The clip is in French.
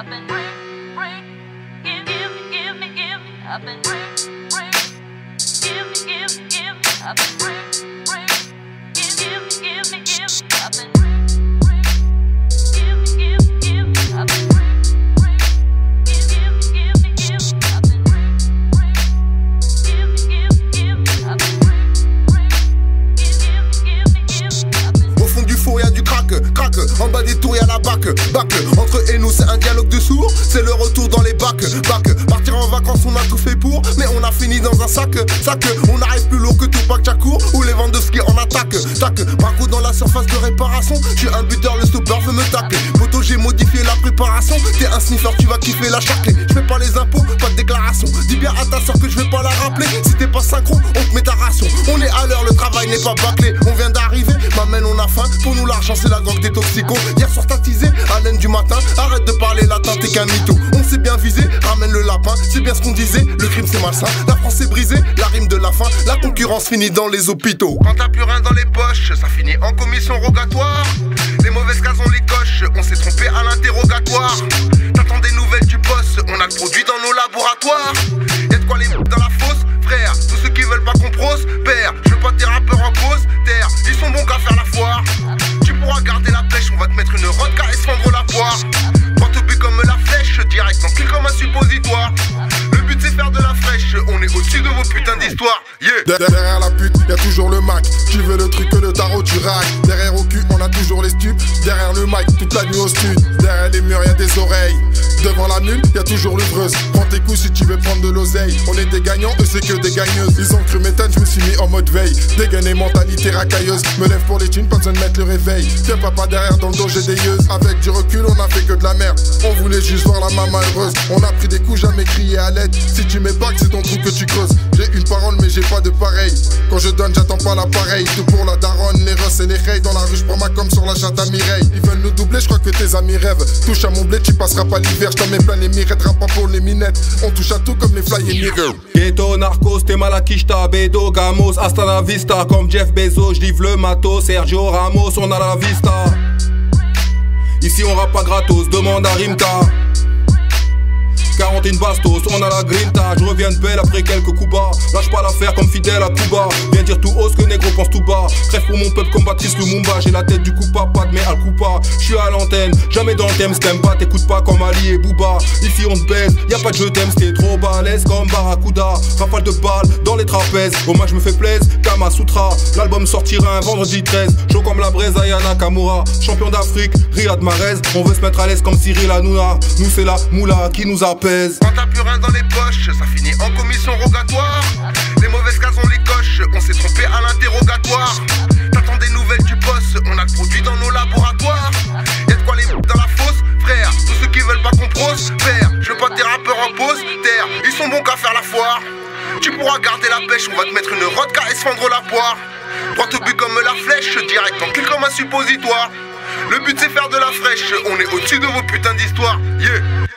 I've been break, give me, I've been break, give me, I've been break, give me, I've been break, give me, I've been break. En bas des tours y'a la bac. Entre eux et nous c'est un dialogue de sourds. C'est le retour dans les bacs. Partir en vacances on a tout fait pour, mais on a fini dans un sac. On arrive plus lourd que Tupac Shakur ou les ventes de ski en attaque. Braco dans la surface de réparation. J'suis un buteur, le stopper veut me taper. Poto j'ai modifié la préparation. T'es un sniffer, tu vas kiffer la chaclée. J'fais pas les impôts, pas de déclaration. Dis bien à ta soeur que je vais pas la rappeler. Si t'es pas synchro, on te met ta ration. On est à l'heure, le travail n'est pas bâclé. On vient d'arriver, m'amène on a faim. Pour nous l'argent c'est la gangue des toxicos. Hier soir tatisé, à l'aine du matin. Arrête de parler latin, t'es qu'un mytho. On s'est bien visé, ramène le lapin. C'est bien ce qu'on disait, le crime c'est malsain. La France est brisée, la rime de la fin. La concurrence finit dans les hôpitaux. Quand t'as plus rien dans les poches, ça finit en commission rogatoire. Les mauvaises cases on les coche, on s'est trompé à l'interrogatoire. T'attends des nouvelles du boss, on a le produit dans nos laboratoires. Y'a de quoi les dans la fosse, frère. Tous ceux qui veulent pas qu'on prospère. Je veux pas tes rappeurs en pause, terre. Ils sont bons qu'à faire la foire. Tu pourras garder la pêche, on va te mettre une rodka et se fendre la poire. Droite au but comme la flèche, direct en kill comme un suppositoire. Le but c'est faire de la fraîche, on est au-dessus de vos putains d'histoires. Yeah. Derrière la pute, y'a toujours le Mac. Tu veux le truc que le tarot tu raques. Derrière au cul, on a toujours les stupes. Derrière le mic, toute la nuit au stud. Derrière les murs, y'a des oreilles. Devant la mule, y'a toujours l'ouvreuse. Prends tes coups si tu veux prendre de l'oseille. On est des gagnants, eux c'est que des gagneuses. Ils ont cru m'éteindre, je me suis mis en mode veille. Dégaine et mentalité racailleuse. Me lève pour les thunes, pas besoin de mettre le réveil. Tiens papa derrière dans le dos j'ai des yeux. Avec du recul on a fait que de la merde. On voulait juste voir la maman heureuse. On a pris des coups, jamais crié à l'aide. Si tu mets back, c'est ton trou que tu creuses. J'ai une parole mais j'ai pas de pareil. Quand je donne j'attends pas l'appareil. Tout pour la daronne, les russes et les rails. Dans la rue j'prends ma com sur la chatte à Mireille. Ils veulent nous doubler, je crois que tes amis rêvent. Touche à mon blé, tu passeras pas l'hiver. J't'en mets plein les mirettes, rap pas pour les minettes. On touche à tout comme les fly et mirrors. Ghetto, narcos, t'es malakishta, Bedo, Gamos, hasta la vista. Comme Jeff Bezos, j'livre le matos. Sergio Ramos, on a la vista. Ici on rappe pas gratos, demande à Rimka. 41 bastos, on a la grinta. Je reviens de belle après quelques coups bas. Lâche pas l'affaire comme fidèle à Cuba. Viens dire tout haut ce que négro pense tout bas. Crève pour mon peuple comme Baptiste Lumumba. J'ai la tête du coupable, pas de mais al coupa. J'suis à l'antenne, jamais dans le thème. T'aimes pas, t'écoutes pas comme Ali et Booba. Ici on te baise, y'a pas de je t'aime. C'était trop balèze comme Barracuda. Rafale de balles dans les trapèzes. Au moins je me fais plaise, Kama Sutra. L'album sortira un vendredi 13. Chaud comme la braise, Ayana Kamura. Champion d'Afrique, Riyad Mahrez. On veut se mettre à l'aise comme Cyril Hanouna. Nous c'est la moula qui nous appelle. Quand t'as plus rien dans les poches, ça finit en commission rogatoire. Les mauvaises cases on les coche, on s'est trompé à l'interrogatoire. T'attends des nouvelles du boss, on a le produit dans nos laboratoires. Y'a de quoi les dans la fosse, frère. Tous ceux qui veulent pas qu'on prospère. Je veux pas tes rappeurs en pause, terre. Ils sont bons qu'à faire la foire. Tu pourras garder la pêche, on va te mettre une rodka et se fendre la poire. Droite au but comme la flèche, direct en kill comme un suppositoire. Le but c'est faire de la fraîche, on est au-dessus de vos putains d'histoires. Yeah.